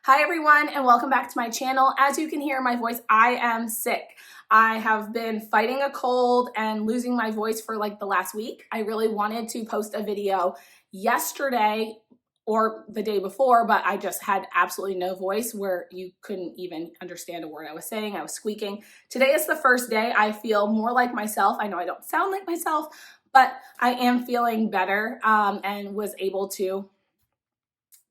Hi everyone and welcome back to my channel. As you can hear my voice, I am sick. I have been fighting a cold and losing my voice for like the last week. I really wanted to post a video yesterday or the day before, but I just had absolutely no voice where you couldn't even understand a word I was saying. I was squeaking. Today is the first day I feel more like myself. I know I don't sound like myself, but I am feeling better and was able to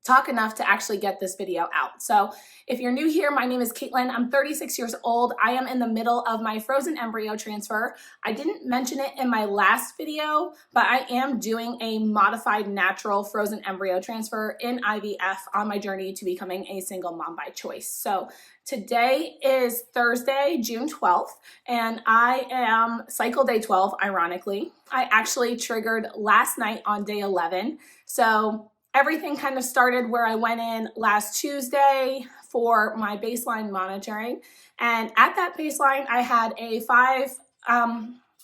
talk enough to actually get this video out. So if you're new here, my name is Kaitlyn. I'm 36 years old. I am in the middle of my frozen embryo transfer. I didn't mention it in my last video, but I am doing a modified natural frozen embryo transfer in IVF on my journey to becoming a single mom by choice. So today is Thursday, June 12th, and I am cycle day 12, ironically. I actually triggered last night on day 11. So everything kind of started where I went in last Tuesday for my baseline monitoring. And at that baseline, I had a 5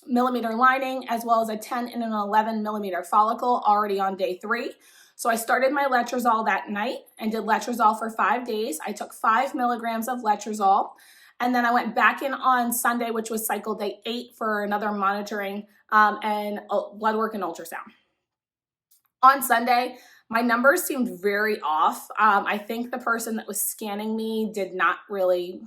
millimeter lining as well as a 10 and an 11 millimeter follicle already on day 3. So I started my letrozole that night and did letrozole for 5 days. I took 5 milligrams of letrozole. And then I went back in on Sunday, which was cycle day 8, for another monitoring and blood work and ultrasound. On Sunday, my numbers seemed very off. I think the person that was scanning me did not really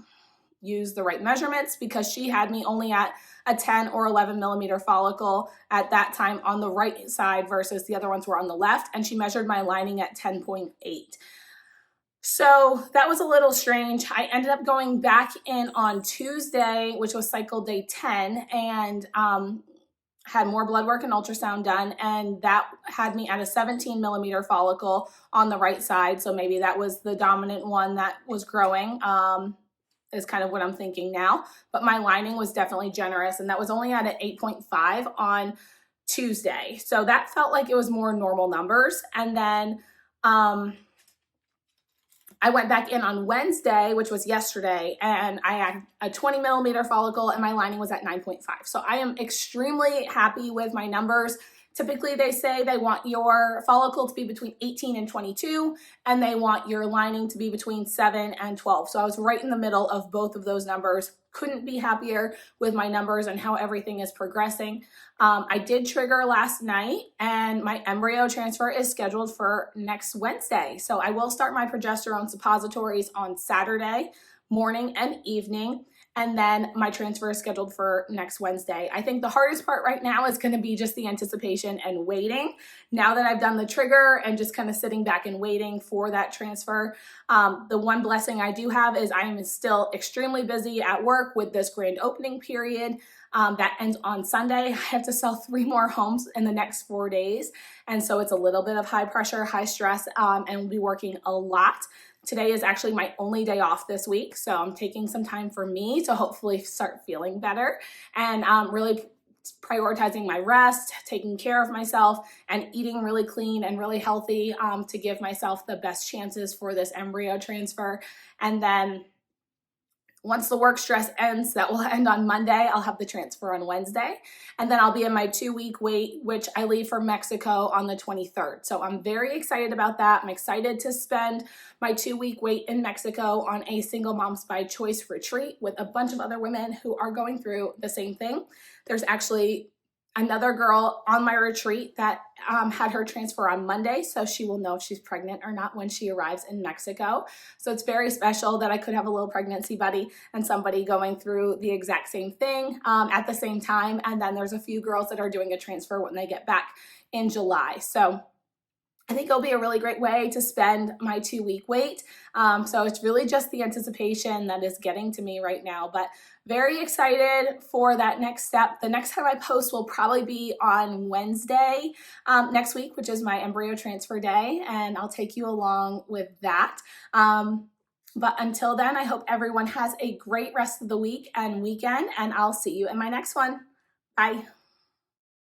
use the right measurements because she had me only at a 10 or 11 millimeter follicle at that time on the right side versus the other ones were on the left, and she measured my lining at 10.8. So that was a little strange. I ended up going back in on Tuesday, which was cycle day 10, and had more blood work and ultrasound done, and that had me at a 17 millimeter follicle on the right side. So maybe that was the dominant one that was growing, is kind of what I'm thinking now. But my lining was definitely generous, and that was only at an 8.5 on Tuesday. So that felt like it was more normal numbers. And then I went back in on Wednesday, which was yesterday, and I had a 20 millimeter follicle and my lining was at 9.5. So I am extremely happy with my numbers. Typically, they say they want your follicle to be between 18 and 22, and they want your lining to be between 7 and 12. So I was right in the middle of both of those numbers. Couldn't be happier with my numbers and how everything is progressing. I did trigger last night, and my embryo transfer is scheduled for next Wednesday. So I will start my progesterone suppositories on Saturday morning and evening. And then my transfer is scheduled for next Wednesday. I think the hardest part right now is going to be just the anticipation and waiting. Now that I've done the trigger and just kind of sitting back and waiting for that transfer, the one blessing I do have is I am still extremely busy at work with this grand opening period that ends on Sunday. I have to sell 3 more homes in the next 4 days. And so it's a little bit of high pressure, high stress, and we'll be working a lot. Today is actually my only day off this week, so I'm taking some time for me to hopefully start feeling better and really prioritizing my rest, taking care of myself, and eating really clean and really healthy to give myself the best chances for this embryo transfer. And then once the work stress ends, that will end on Monday, I'll have the transfer on Wednesday. And then I'll be in my 2-week wait, which I leave for Mexico on the 23rd. So I'm very excited about that. I'm excited to spend my 2-week wait in Mexico on a single moms by choice retreat with a bunch of other women who are going through the same thing. There's actually another girl on my retreat that had her transfer on Monday, so she will know if she's pregnant or not when she arrives in Mexico. So it's very special that I could have a little pregnancy buddy and somebody going through the exact same thing at the same time. And then there's a few girls that are doing a transfer when they get back in July. So I think it'll be a really great way to spend my 2-week wait. So it's really just the anticipation that is getting to me right now, but very excited for that next step. The next time I post will probably be on Wednesday next week, which is my embryo transfer day, and I'll take you along with that. But until then, I hope everyone has a great rest of the week and weekend, and I'll see you in my next one. Bye.